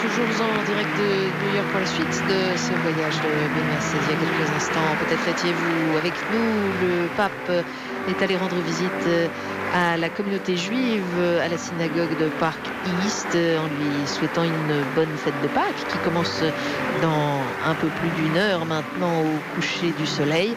toujours en direct de New York pour la suite de ce voyage de Benoît XVI. Il y a quelques instants, peut-être étiez-vous avec nous. Le pape est allé rendre visite à la communauté juive à la synagogue de Park East en lui souhaitant une bonne fête de Pâques qui commence dans un peu plus d'une heure maintenant au coucher du soleil.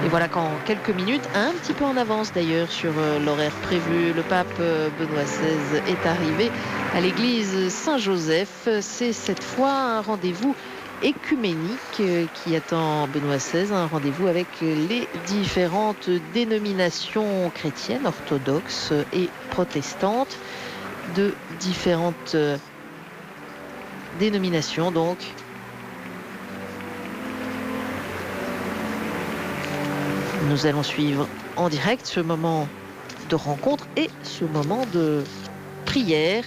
Et voilà qu'en quelques minutes, un petit peu en avance d'ailleurs sur l'horaire prévu, le pape Benoît XVI est arrivé à l'église Saint-Joseph. C'est cette fois un rendez-vous écuménique qui attend Benoît XVI, un rendez-vous avec les différentes dénominations chrétiennes, orthodoxes et protestantes, de différentes dénominations donc. Nous allons suivre en direct ce moment de rencontre et ce moment de prière.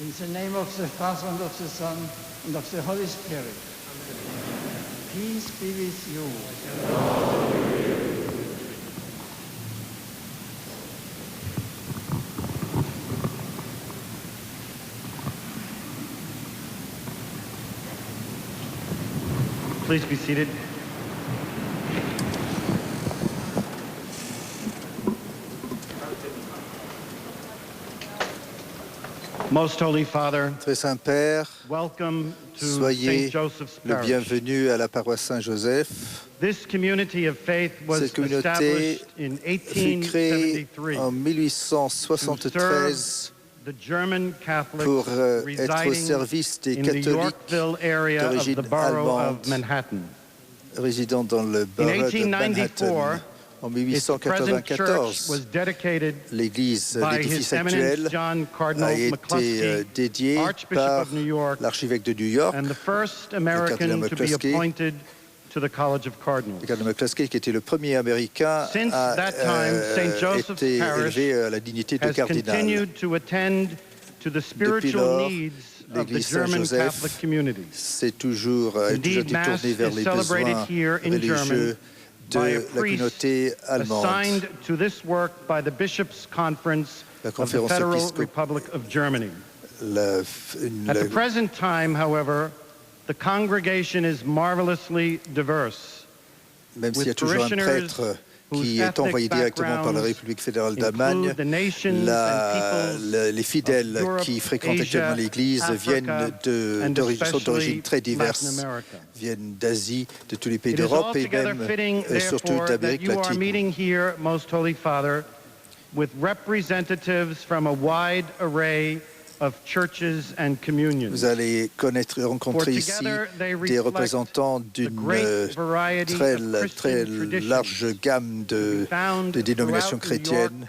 In the name of the Father and of the Son and of the Holy Spirit. Peace be with you. Please be seated. Most Holy Father, Très Saint Père, welcome to soyez St. Joseph's le Parish. bienvenu à la paroisse Saint-Joseph. This community of faith was Cette communauté established in fut créée 1873 en 1873 the German Catholics pour être au residing service des in the catholiques Yorkville area of d'origine the borough of allemande Manhattan. résidant dans le borough de 1894, Manhattan. En its present church 1894, was dedicated l'église, by l'édifice His Eminence actuel John a Cardinal été McCluskey, dédié Archbishop par of New York, l'archevêque de New York, and the first cardinal American to be McCluskey. appointed to the College of Cardinals. le cardinal McCluskey, qui était le premier Américain Since à that time, St. Joseph's été Parish élevé à la dignité de has cardinal. continued to attend to the Depuis spiritual lors, needs of the l'église German Saint-Joseph Catholic community. a toujours Indeed, été Mass tourné vers is les celebrated besoins here in religieux by a de la priest communauté allemande. assigned to this work by the Bishops' Conference La of the conférence Federal épiscopale. Republic of Germany. La- At the la- present time, however, the congregation is marvelously diverse, Même s'il y a with toujours un parishioners prêtre whose qui est ethnic envoyé directement par la backgrounds République fédérale d'Allemagne, include the nations and peoples les fidèles of Europe, qui fréquentent Asia, actuellement l'Église viennent Africa, and sont especially d'origines très Latin diverses, America. viennent d'Asie, de tous les pays It is d'Europe et altogether même fitting, et surtout therefore, that d'Amérique you are latine. meeting here, Most Holy Father, with representatives from a wide array of churches and communions. Vous allez rencontrer ici des représentants d'une très large gamme de dénominations chrétiennes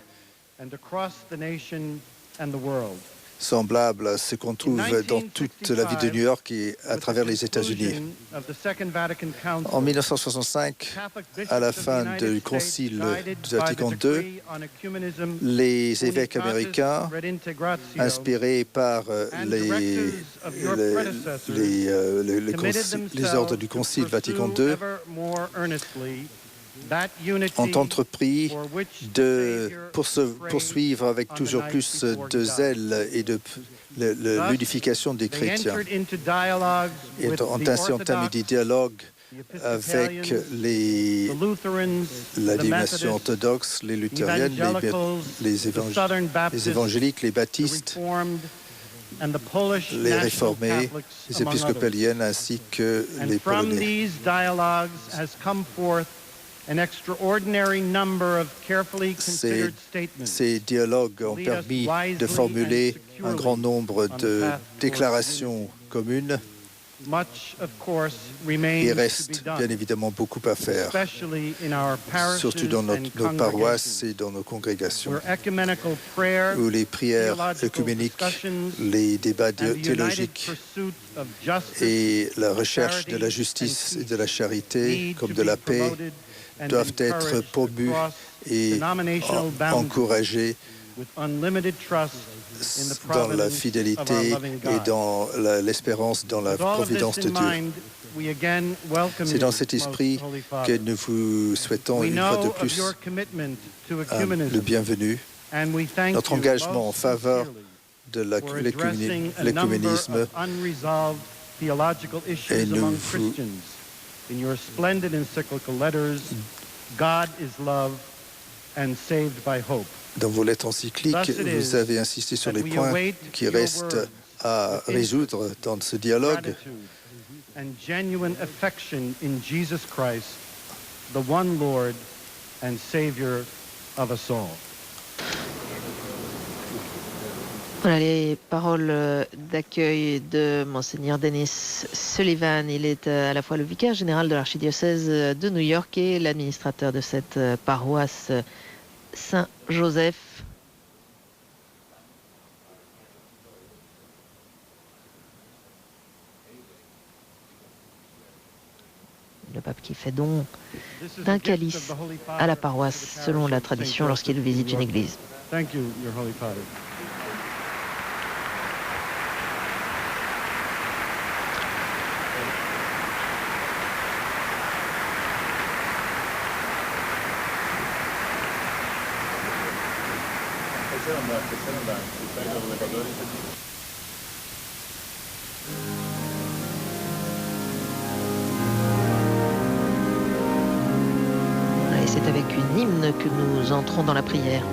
and across the nation and the world. semblables à ce qu'on trouve dans toute la ville de New York et à travers les États-Unis. En 1965, à la fin du Concile du Vatican II, les évêques américains, inspirés par les ordres du Concile Vatican II, ont entrepris de poursuivre avec toujours plus de zèle et de l'unification des chrétiens. Et ont ainsi entamé des dialogues avec la dimension orthodoxe, les luthériennes, les évangéliques, les baptistes, les réformés, les épiscopaliennes ainsi que les polonais. Ces dialogues ont permis de formuler un grand nombre de déclarations communes. Il reste bien évidemment beaucoup à faire, surtout dans nos paroisses et dans nos congrégations, où les prières œcuméniques, les débats théologiques et la recherche de la justice et de la charité, comme de la paix, doivent être promus et encouragés dans la fidélité et dans l'espérance dans la providence de Dieu. C'est dans cet esprit que nous vous souhaitons une fois de plus le bienvenu, notre engagement en faveur de l'écuménisme, et nous vous in your splendid encyclical letters, God is love and saved by hope. Dans vos lettres encycliques, vous avez insisté sur les points qui restent à résoudre dans ce dialogue. And genuine affection in Jesus Christ, the one Lord and Savior of us all. Voilà les paroles d'accueil de Monseigneur Dennis Sullivan. Il est à la fois le vicaire général de l'archidiocèse de New York et l'administrateur de cette paroisse Saint-Joseph. Le pape qui fait don d'un calice à la paroisse selon la tradition lorsqu'il visite une église. Thank you, Your Holy Father. Et c'est avec une hymne que nous entrons dans la prière.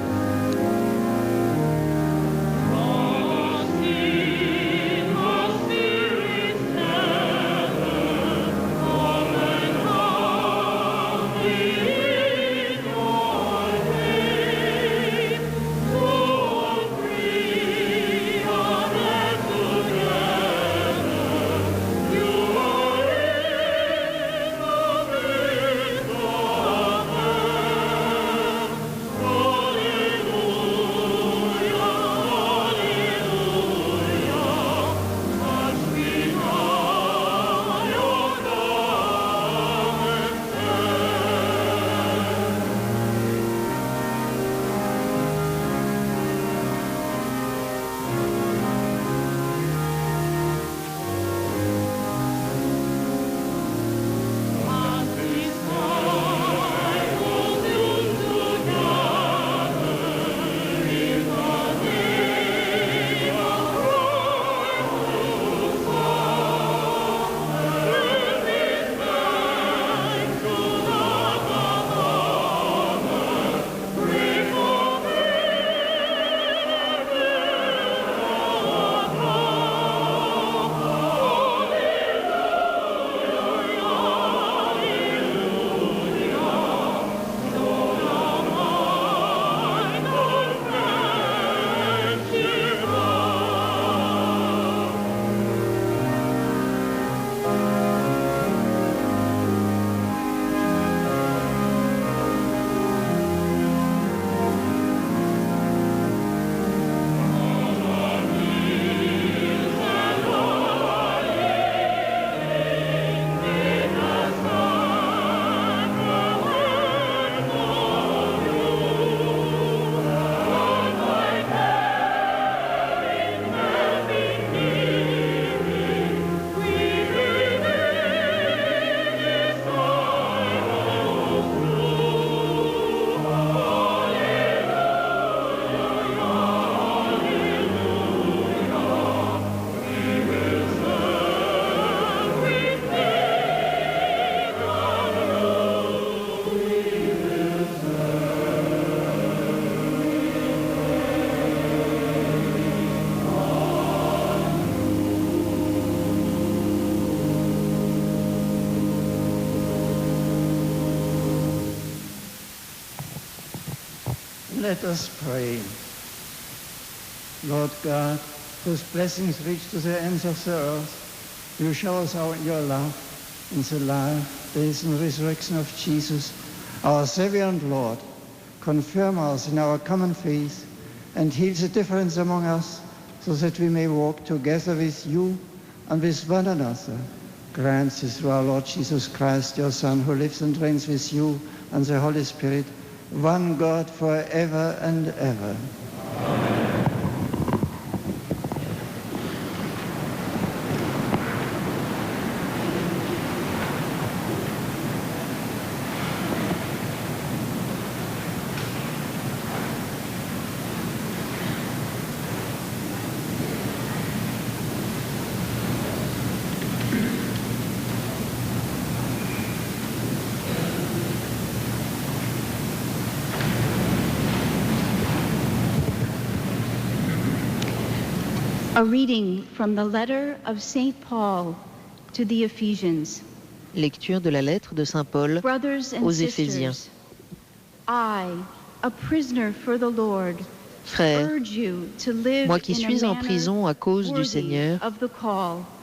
Let us pray. Lord God, whose blessings reach to the ends of the earth, you show us your love in the life, death, and resurrection of Jesus, our Savior and Lord. Confirm us in our common faith and heal the difference among us so that we may walk together with you and with one another. Grant this through our Lord Jesus Christ, your Son, who lives and reigns with you and the Holy Spirit, one God forever and ever. Amen. A reading from the letter of Saint Paul to the Ephesians. Lecture de la lettre de Saint Paul aux Éphésiens. I, a prisoner for the Lord, Frères, moi qui suis en prison à cause du Seigneur,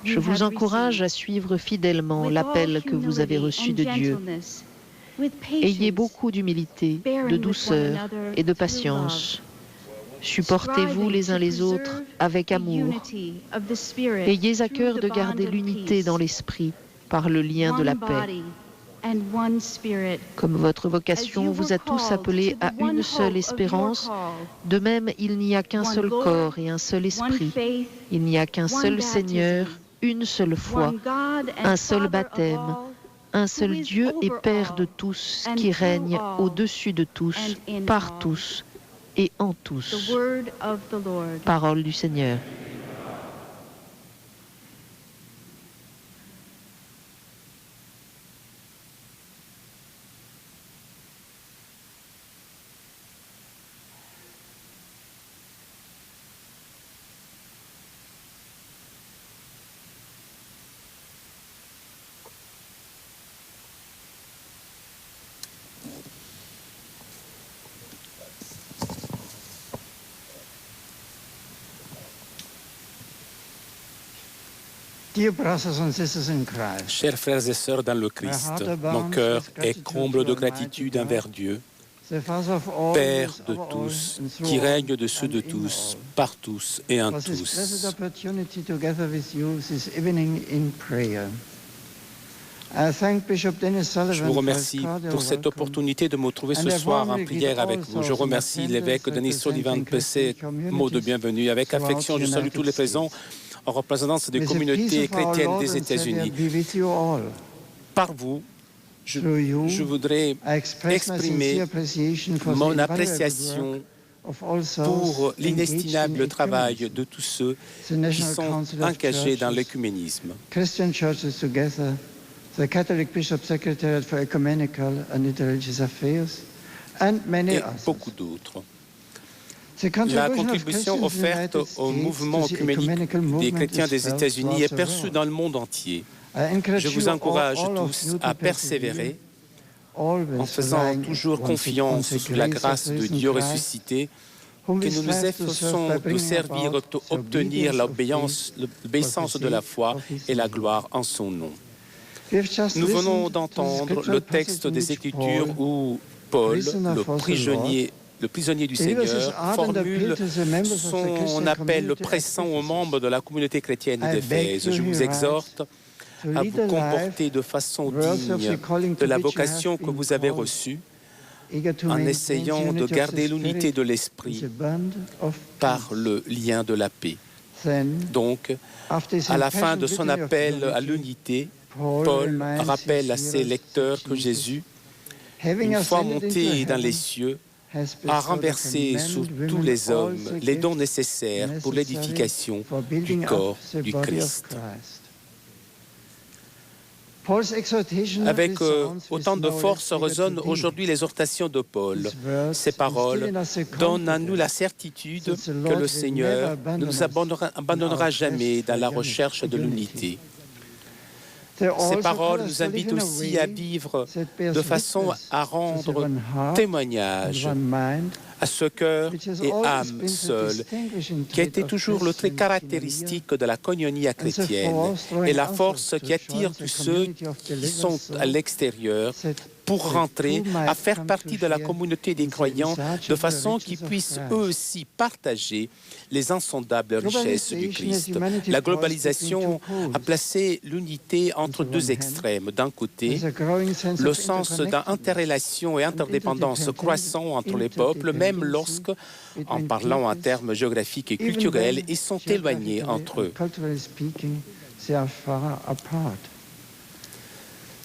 je vous encourage à suivre fidèlement l'appel que vous avez reçu de Dieu. Ayez beaucoup d'humilité, de douceur et de patience. Supportez-vous les uns les autres avec amour. Ayez à cœur de garder l'unité dans l'esprit par le lien de la paix. Comme votre vocation vous a tous appelés à une seule espérance, de même il n'y a qu'un seul corps et un seul esprit. Il n'y a qu'un seul Seigneur, une seule foi, un seul baptême, un seul Dieu et Père de tous, qui règne au-dessus de tous, par tous et en tous. Parole du Seigneur. Chers frères et sœurs dans le Christ, mon cœur est comble de gratitude envers Dieu, Père de tous, qui règne au-dessus de tous, par tous et en tous. Je vous remercie pour cette opportunité de me trouver ce soir en prière avec vous. Je remercie l'évêque Denis Sullivan Pesset, mot de bienvenue. Avec affection, je salue tous les présents en représentance des communautés chrétiennes des États-Unis. Par vous, je voudrais exprimer mon appréciation pour l'inestimable travail de tous ceux qui sont engagés dans l'œcuménisme. The Catholic Bishop Secretariat for Ecumenical and Interreligious Affairs, and many others. Beaucoup d'autres. La contribution offerte au mouvement œcuménique des chrétiens des États-Unis est perçue dans le monde entier. Je vous encourage tous à persévérer en faisant toujours confiance sous la grâce de Dieu ressuscité, que nous nous efforçons de servir pour obtenir l'obéissance de la foi et la gloire en son nom. Nous venons d'entendre le texte des Écritures où Paul, le prisonnier du Seigneur, formule son appel pressant aux membres de la communauté chrétienne d'Éphèse. Je vous exhorte à vous comporter de façon digne de la vocation que vous avez reçue, en essayant de garder l'unité de l'esprit par le lien de la paix. Donc, à la fin de son appel à l'unité, Paul rappelle à ses lecteurs que Jésus, une fois monté dans les cieux, a renversé sur tous les hommes les dons nécessaires pour l'édification du corps du Christ. Avec autant de force résonnent aujourd'hui l'exhortation de Paul. Ces paroles donnent à nous la certitude que le Seigneur ne nous abandonnera jamais dans la recherche de l'unité. Ces paroles nous invitent aussi à vivre de façon à rendre témoignage à ce cœur et âme seule, qui a été toujours le trait caractéristique de la koinonia chrétienne et la force qui attire tous ceux qui sont à l'extérieur pour rentrer, à faire partie de la communauté des croyants, de façon qu'ils puissent eux aussi partager les insondables richesses du Christ. La globalisation a placé l'unité entre deux extrêmes. D'un côté, le sens d'interrelation et interdépendance croissant entre les peuples, même lorsque, en parlant en termes géographiques et culturels, ils sont éloignés entre eux.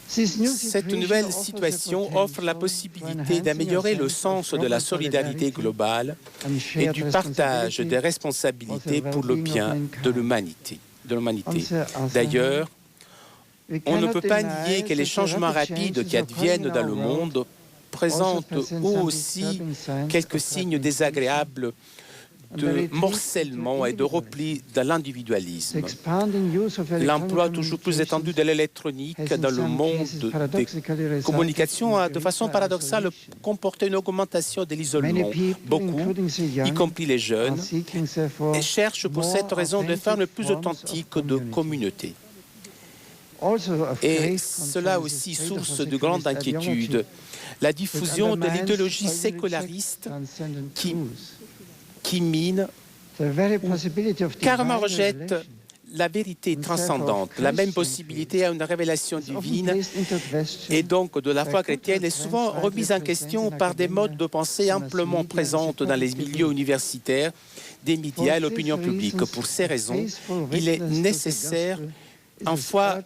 Cette nouvelle situation offre la possibilité d'améliorer le sens de la solidarité globale et du partage des responsabilités pour le bien de l'humanité. D'ailleurs, on ne peut pas nier que les changements rapides qui adviennent dans le monde présentent eux aussi quelques signes désagréables de morcellement et de repli dans l'individualisme. L'emploi toujours plus étendu de l'électronique dans le monde des communications a de façon paradoxale comporté une augmentation de l'isolement. Beaucoup, y compris les jeunes, et cherchent pour cette raison de faire le plus authentique de communauté. Et cela aussi source de grande inquiétude. La diffusion de l'idéologie séculariste qui mine, carrément rejette la vérité transcendante, la même possibilité à une révélation divine et donc de la foi chrétienne est souvent remise en question par des modes de pensée amplement présents dans les milieux universitaires, des médias et l'opinion publique. Pour ces raisons, il est nécessaire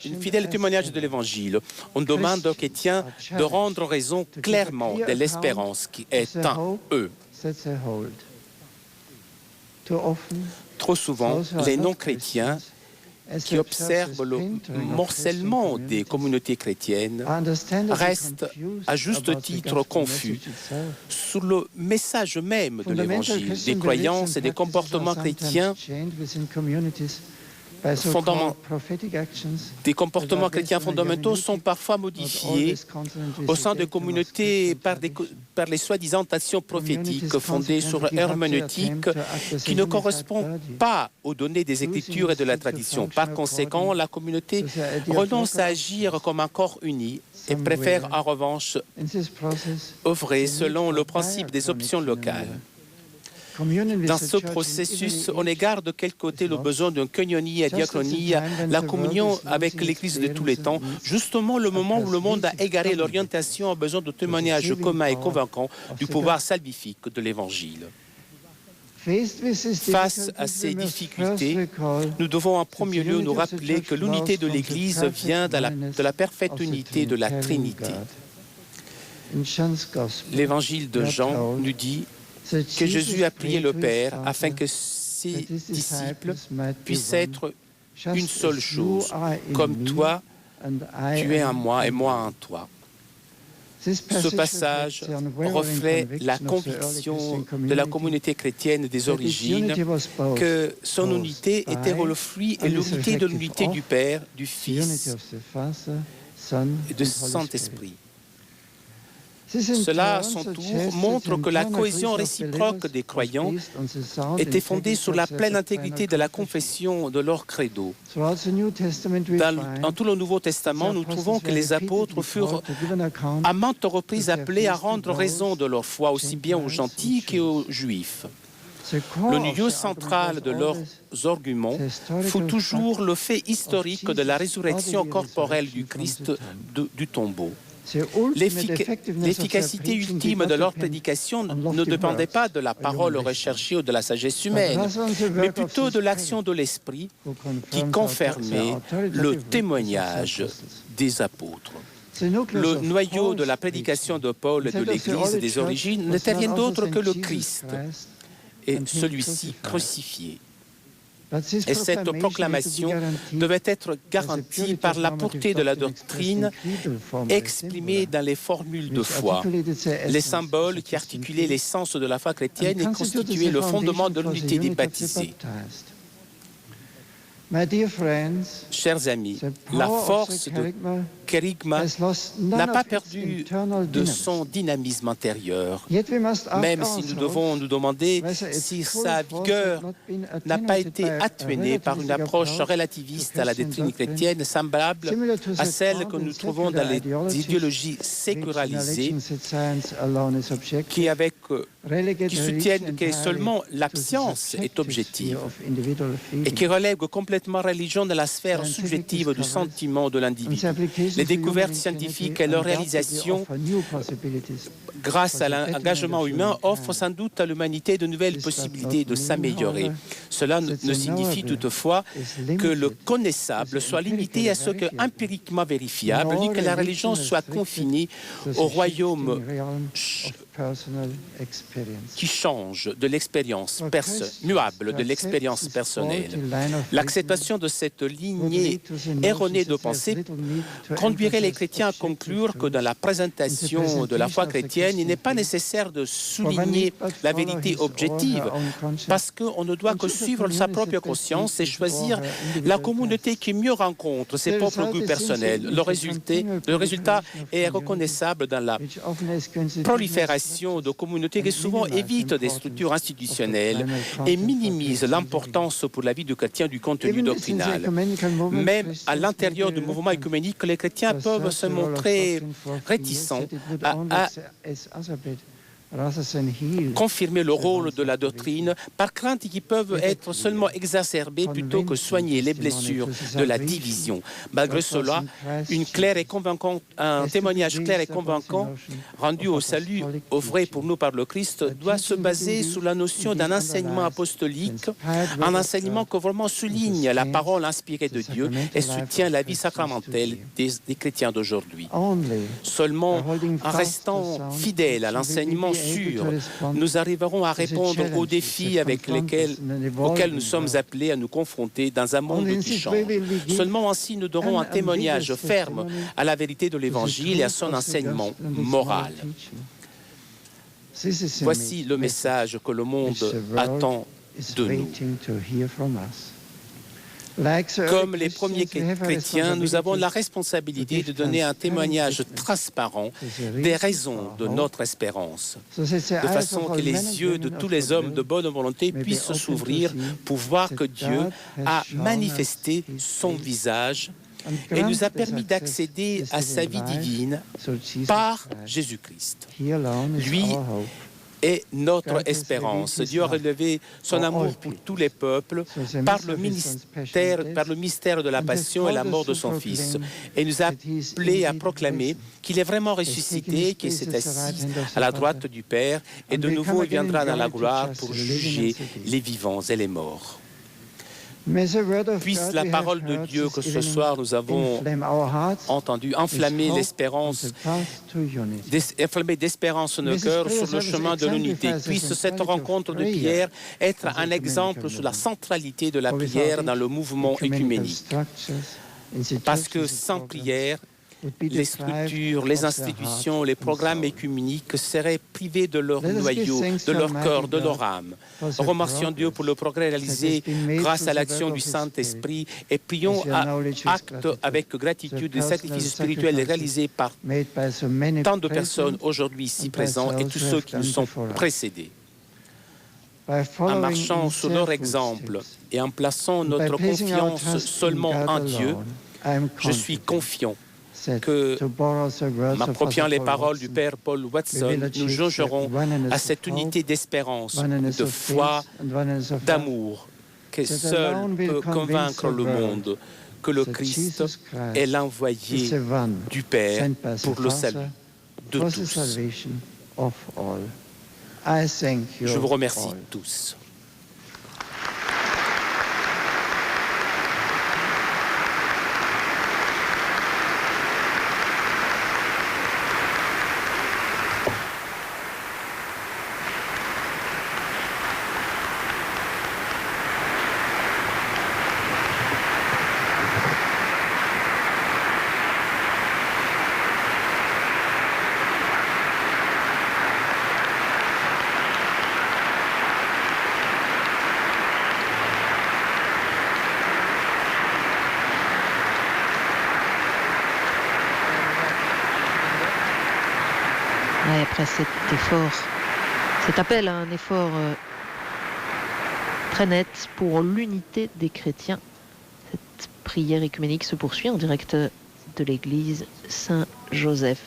une fidèle témoignage de l'Évangile. On demande aux chrétiens de rendre raison clairement de l'espérance qui est en eux. Trop souvent, les non-chrétiens qui observent le morcellement des communautés chrétiennes restent à juste titre confus sur le message même de l'Évangile, des croyances et des comportements chrétiens des comportements chrétiens fondamentaux sont parfois modifiés au sein de communautés par les soi-disant actions prophétiques fondées sur herméneutique qui ne correspondent pas aux données des Écritures et de la tradition. Par conséquent, la communauté renonce à agir comme un corps uni et préfère en revanche œuvrer selon le principe des options locales. Dans ce processus, on égare de quel côté le besoin d'une koinonie et diaconie, la communion avec l'Église de tous les temps, justement le moment où le monde a égaré l'orientation a besoin de témoignages communs et convaincants du pouvoir salvifique de l'Évangile. Face à ces difficultés, nous devons en premier lieu nous rappeler que l'unité de l'Église vient de la parfaite unité de la Trinité. L'Évangile de Jean nous dit que Jésus a prié le Père afin que ses disciples puissent être une seule chose, comme toi, tu es en moi et moi en toi. Ce passage reflète la conviction de la communauté chrétienne des origines que son unité était le fruit et l'unité de l'unité du Père, du Fils et du Saint-Esprit. Cela, à son tour, montre que la cohésion réciproque des croyants était fondée sur la pleine intégrité de la confession de leur credo. Dans tout le Nouveau Testament, nous trouvons que les apôtres furent à maintes reprises appelés à rendre raison de leur foi aussi bien aux gentils qu'aux juifs. Le nœud central de leurs arguments fut toujours le fait historique de la résurrection corporelle du Christ du tombeau. L'efficacité ultime de leur prédication ne dépendait pas de la parole recherchée ou de la sagesse humaine, mais plutôt de l'action de l'Esprit qui confirmait le témoignage des apôtres. Le noyau de la prédication de Paul et de l'Église des origines n'était rien d'autre que le Christ, et celui-ci crucifié. Et cette proclamation devait être garantie par la pureté de la doctrine exprimée dans les formules de foi, les symboles qui articulaient l'essence de la foi chrétienne et constituaient le fondement de l'unité des baptisés. Chers amis, la force de kérygma n'a pas perdu de son dynamisme intérieur, même si nous devons nous demander si sa vigueur n'a pas été atténuée par une approche relativiste à la doctrine chrétienne semblable à celle que nous trouvons dans les idéologies sécularisées qui soutiennent que seulement la science est objective et qui relèguent complètement la religion dans la sphère subjective du sentiment de l'individu. Les découvertes scientifiques et leur réalisation, grâce à l'engagement humain, offrent sans doute à l'humanité de nouvelles possibilités de s'améliorer. Cela ne signifie toutefois que le connaissable soit limité à ce qui est empiriquement vérifiable, ni que la religion soit confinée au royaume qui change de l'expérience muable de l'expérience personnelle. L'acceptation de cette lignée erronée de pensée conduirait les chrétiens à conclure que dans la présentation de la foi chrétienne, il n'est pas nécessaire de souligner la vérité objective, parce qu'on ne doit que suivre sa propre conscience et choisir la communauté qui mieux rencontre ses propres goûts personnels. Le résultat est reconnaissable dans la prolifération de communautés qui souvent évitent des structures institutionnelles et minimisent l'importance pour la vie du chrétien du contenu doctrinal. Même à l'intérieur du mouvement œcuménique, les chrétiens peuvent se montrer réticents à confirmer le rôle de la doctrine par crainte qu'ils peuvent être seulement exacerbés plutôt que soigner les blessures de la division. Malgré cela, un témoignage clair et convaincant rendu au salut œuvré pour nous par le Christ doit se baser sur la notion d'un enseignement apostolique, un enseignement qui vraiment souligne la parole inspirée de Dieu et soutient la vie sacramentelle des chrétiens d'aujourd'hui. Seulement en restant fidèles à l'enseignement sûr, nous arriverons à répondre aux défis auxquels nous sommes appelés à nous confronter dans un monde qui change. Seulement ainsi, nous donnerons un témoignage ferme à la vérité de l'Évangile et à son enseignement moral. Voici le message que le monde attend de nous. Comme les premiers chrétiens, nous avons la responsabilité de donner un témoignage transparent des raisons de notre espérance, de façon que les yeux de tous les hommes de bonne volonté puissent s'ouvrir pour voir que Dieu a manifesté son visage et nous a permis d'accéder à sa vie divine par Jésus-Christ. Lui est notre espérance. Dieu a relevé son amour pour tous les peuples par le mystère de la passion et la mort de son Fils. Et nous a appelés à proclamer qu'il est vraiment ressuscité, qu'il s'est assis à la droite du Père et de nouveau il viendra dans la gloire pour juger les vivants et les morts. Puisse la parole de Dieu que ce soir nous avons entendu enflammer l'espérance, enflammer d'espérance nos cœurs sur le chemin de l'unité. Puisse cette rencontre de prière être un exemple sur la centralité de la prière dans le mouvement œcuménique. Parce que sans prière, les structures, les institutions, les programmes œcuméniques seraient privés de leur noyau, de leur cœur, de leur âme. Remercions Dieu pour le progrès réalisé grâce à l'action du Saint-Esprit et prions acte avec gratitude des sacrifices spirituels réalisés par tant de personnes aujourd'hui ici présentes et tous ceux qui nous sont précédés. En marchant sur leur exemple et en plaçant notre confiance seulement en Dieu, je suis confiant que, m'appropriant les paroles du Père Paul Watson, nous jaugerons à cette unité d'espérance, de foi, d'amour, qui seul peut convaincre le monde que le Christ est l'envoyé du Père pour le salut de tous. Je vous remercie tous. Après cet effort, cet appel à un effort très net pour l'unité des chrétiens, cette prière œcuménique se poursuit en direct de l'église Saint-Joseph.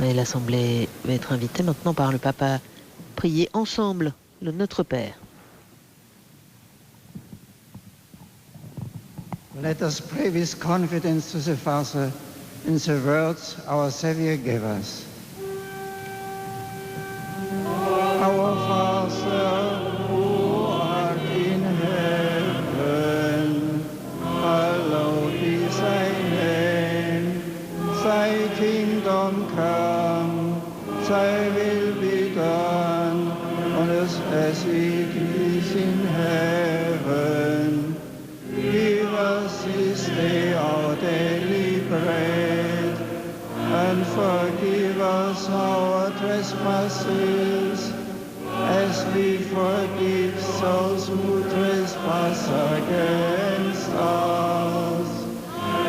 Et l'Assemblée va être invitée maintenant par le pape à prier ensemble le Notre Père. Let us pray with confidence to the Father in the words our Savior gave us. Our Father, who art in heaven, hallowed be thy name. Thy kingdom come, thy will be done, on earth as it is in heaven. Give us this day our daily bread, and forgive us our trespasses, as we forgive those who trespass against us.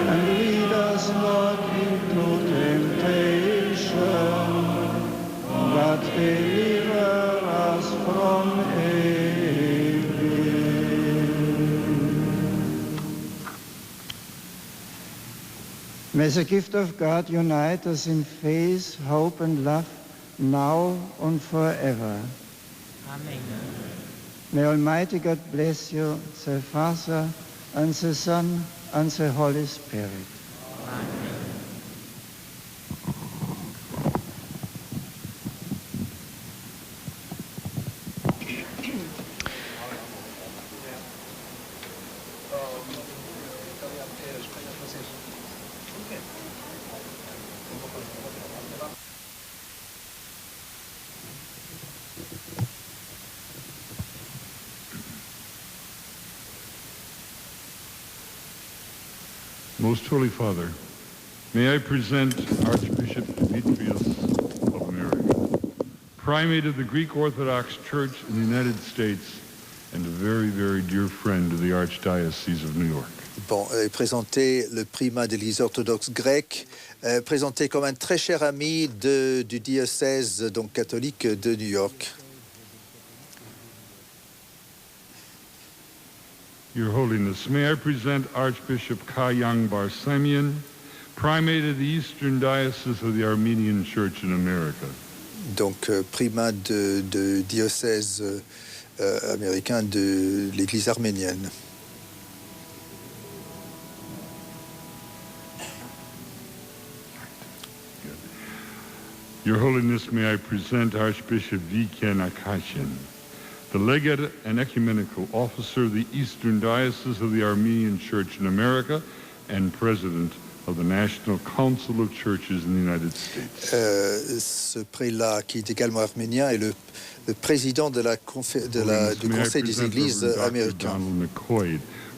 And lead us not into temptation, but deliver us from evil. May the gift of God unite us in faith, hope and love, now and forever. Amen. May Almighty God bless you, the Father, and the Son, and the Holy Spirit. Amen. Most Holy Father, may I present Archbishop Demetrius of America, Primate of the Greek Orthodox Church in the United States, and a very, very dear friend of the Archdiocese of New York. Bon, présenter le primat de l'Église orthodoxe grecque, présenté comme un très cher ami du diocèse donc catholique de New York. Your Holiness, may I present Archbishop Kayang Barsamian, Primate of the Eastern Diocese of the Armenian Church in America. Donc, primat de diocèse américain de l'Église arménienne. Your Holiness, may I present Archbishop Viken Akashian, the Legate and Ecumenical Officer of the Eastern Diocese of the Armenian Church in America and President of the National Council of Churches in the United States. Ce prélat, qui est également arménien, est le président du Conseil des Églises américains.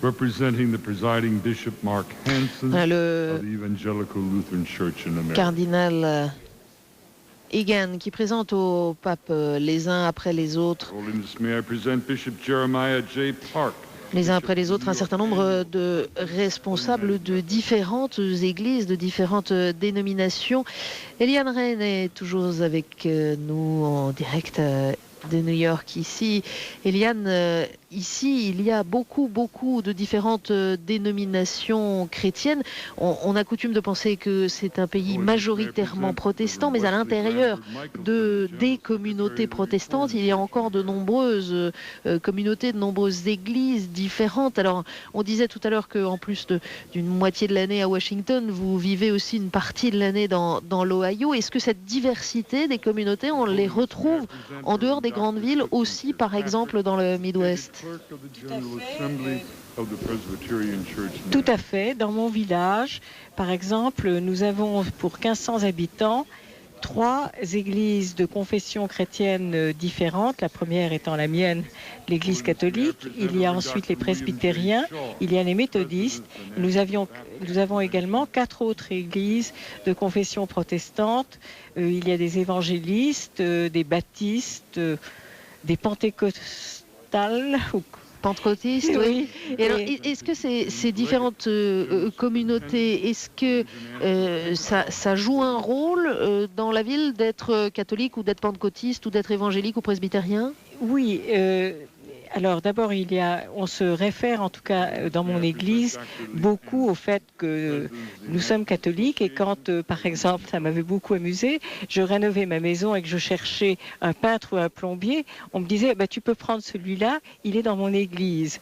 Representing the presiding Bishop Mark Hansen of the Evangelical Lutheran Church in America. Cardinal Egan, qui présente au pape les uns après les autres, les uns après les autres, un certain nombre de responsables de différentes églises, de différentes dénominations. Eliane Rennes est toujours avec nous en direct de New York ici. Eliane, ici, il y a beaucoup de différentes dénominations chrétiennes. On a coutume de penser que c'est un pays majoritairement protestant, mais à l'intérieur des communautés protestantes, il y a encore de nombreuses communautés, de nombreuses églises différentes. Alors, on disait tout à l'heure qu'en plus d'une moitié de l'année à Washington, vous vivez aussi une partie de l'année dans l'Ohio. Est-ce que cette diversité des communautés, on les retrouve en dehors des grandes villes, aussi par exemple dans le Midwest? Tout à fait. Dans mon village, par exemple, nous avons pour 1500 habitants 3 églises de confession chrétienne différentes. La première étant la mienne, l'église catholique. Il y a ensuite les presbytériens, il y a les méthodistes. Nous avons également 4 autres églises de confession protestante. Il y a des évangélistes, des baptistes, des pentecostales. Pentecôtistes, oui. Et alors, est-ce que ces différentes communautés, est-ce que ça joue un rôle dans la ville d'être catholique ou d'être pentecôtiste ou d'être évangélique ou presbytérien? Oui. Alors d'abord, on se réfère, en tout cas dans mon église, beaucoup au fait que nous sommes catholiques et quand, par exemple, ça m'avait beaucoup amusé, je rénovais ma maison et que je cherchais un peintre ou un plombier, on me disait tu peux prendre celui-là, il est dans mon église.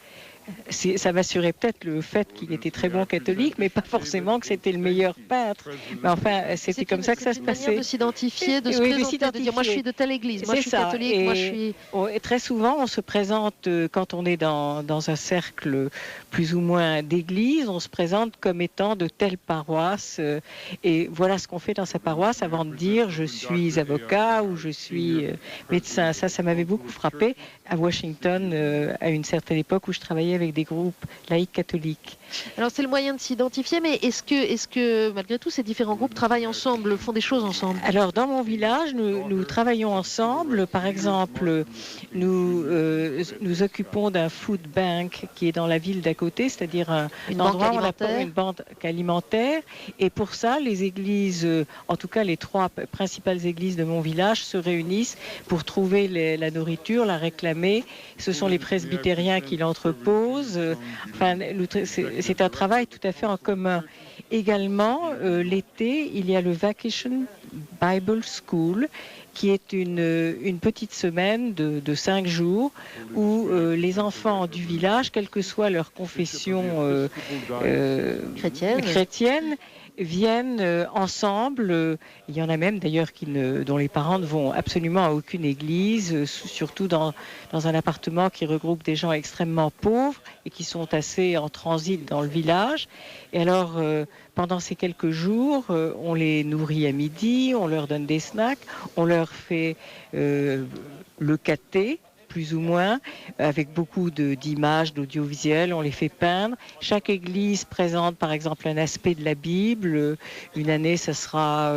Ça m'assurait peut-être le fait qu'il était très bon catholique, mais pas forcément que c'était le meilleur peintre. Mais enfin, c'était comme ça que ça se passait. C'est une manière de s'identifier, de se présenter, de dire moi je suis de telle église, moi je suis catholique, moi je suis... Et très souvent, on se présente, quand on est dans un cercle plus ou moins d'église, on se présente comme étant de telle paroisse. Et voilà ce qu'on fait dans sa paroisse avant de dire je suis avocat ou je suis médecin. Ça m'avait beaucoup frappé à Washington à une certaine époque où je travaillais avec des groupes laïcs catholiques. Alors c'est le moyen de s'identifier, mais est-ce que malgré tout ces différents groupes travaillent ensemble, font des choses ensemble? Alors dans mon village, nous travaillons ensemble. Par exemple, nous occupons d'un food bank qui est dans la ville d'à côté, c'est-à-dire un endroit où on a une banque alimentaire. Et pour ça, les églises, en tout cas les 3 principales églises de mon village, se réunissent pour trouver la nourriture, la réclamer. Ce sont les presbytériens qui l'entreposent. Enfin, c'est un travail tout à fait en commun. Également, l'été, il y a le Vacation Bible School, qui est une petite semaine de 5 jours où les enfants du village, quelle que soit leur confession chrétienne, viennent ensemble. Il y en a même d'ailleurs dont les parents ne vont absolument à aucune église, surtout dans un appartement qui regroupe des gens extrêmement pauvres et qui sont assez en transit dans le village. Et alors, pendant ces quelques jours, on les nourrit à midi, on leur donne des snacks, on leur fait le caté, plus ou moins, avec beaucoup d'images, d'audiovisuels, on les fait peindre. Chaque église présente par exemple un aspect de la Bible. Une année, ça sera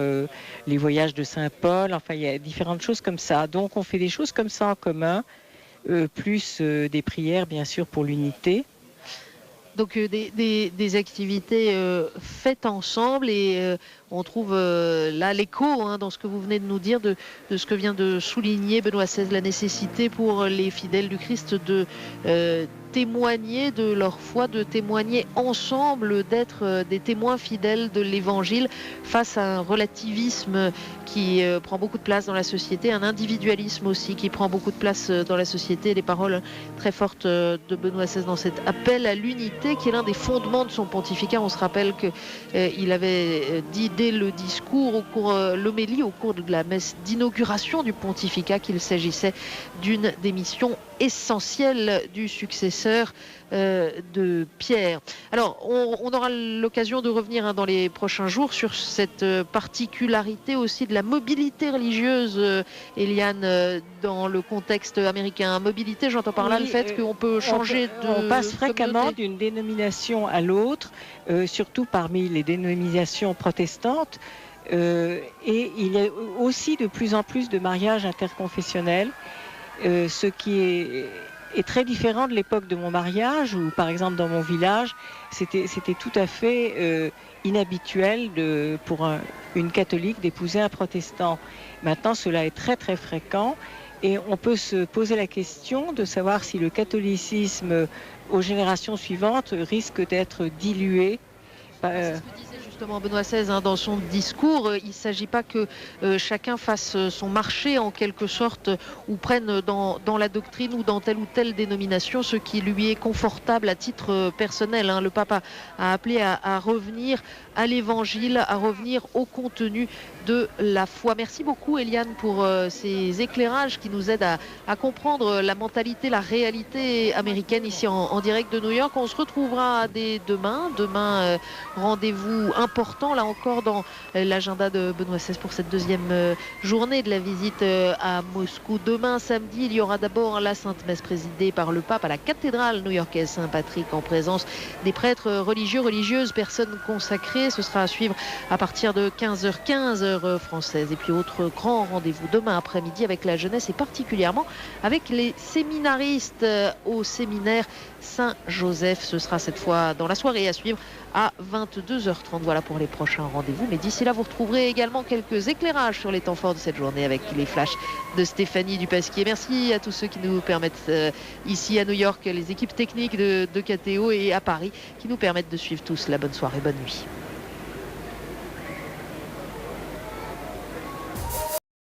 les voyages de Saint Paul. Enfin, il y a différentes choses comme ça. Donc, on fait des choses comme ça en commun, plus des prières, bien sûr, pour l'unité. Donc des activités faites ensemble et on trouve là l'écho dans ce que vous venez de nous dire de ce que vient de souligner Benoît XVI, la nécessité pour les fidèles du Christ de témoigner de leur foi, de témoigner ensemble, d'être des témoins fidèles de l'Évangile face à un relativisme qui prend beaucoup de place dans la société, un individualisme aussi qui prend beaucoup de place dans la société. Les paroles très fortes de Benoît XVI dans cet appel à l'unité qui est l'un des fondements de son pontificat. On se rappelle qu'il avait dit dès le discours, l'homélie au cours de la messe d'inauguration du pontificat qu'il s'agissait d'une des missions essentielles du successeur de Pierre. Alors, on aura l'occasion de revenir dans les prochains jours sur cette particularité aussi de la mobilité religieuse, Eliane, dans le contexte américain. Mobilité, j'entends par là le fait qu'on peut changer on passe fréquemment d'une dénomination à l'autre, surtout parmi les dénominations protestantes. Et il y a aussi de plus en plus de mariages interconfessionnels, ce qui est très différent de l'époque de mon mariage, où par exemple dans mon village, c'était tout à fait inhabituel pour une catholique d'épouser un protestant. Maintenant, cela est très très fréquent et on peut se poser la question de savoir si le catholicisme aux générations suivantes risque d'être dilué. Justement, Benoît XVI, dans son discours, il ne s'agit pas que chacun fasse son marché en quelque sorte ou prenne dans la doctrine ou dans telle ou telle dénomination ce qui lui est confortable à titre personnel. Le Pape a appelé à revenir à l'Évangile, à revenir au contenu de la foi. Merci beaucoup Eliane pour ces éclairages qui nous aident à comprendre la mentalité, la réalité américaine ici en direct de New York. On se retrouvera dès demain. Demain, rendez-vous important là encore dans l'agenda de Benoît XVI pour cette deuxième journée de la visite à Moscou. Demain samedi, il y aura d'abord la Sainte Messe présidée par le Pape à la cathédrale new-yorkaise Saint-Patrick en présence des prêtres religieux, religieuses, personnes consacrées. Ce sera à suivre à partir de 15h15 heure française. Et puis autre grand rendez-vous demain après-midi avec la jeunesse et particulièrement avec les séminaristes au séminaire Saint-Joseph. Ce sera cette fois dans la soirée à suivre à 22h30. Voilà. voilà pour les prochains rendez-vous. Mais d'ici là, vous retrouverez également quelques éclairages sur les temps forts de cette journée avec les flashs de Stéphanie Dupasquier. Merci à tous ceux qui nous permettent ici à New York, les équipes techniques de KTO et à Paris qui nous permettent de suivre tous. La bonne soirée, bonne nuit.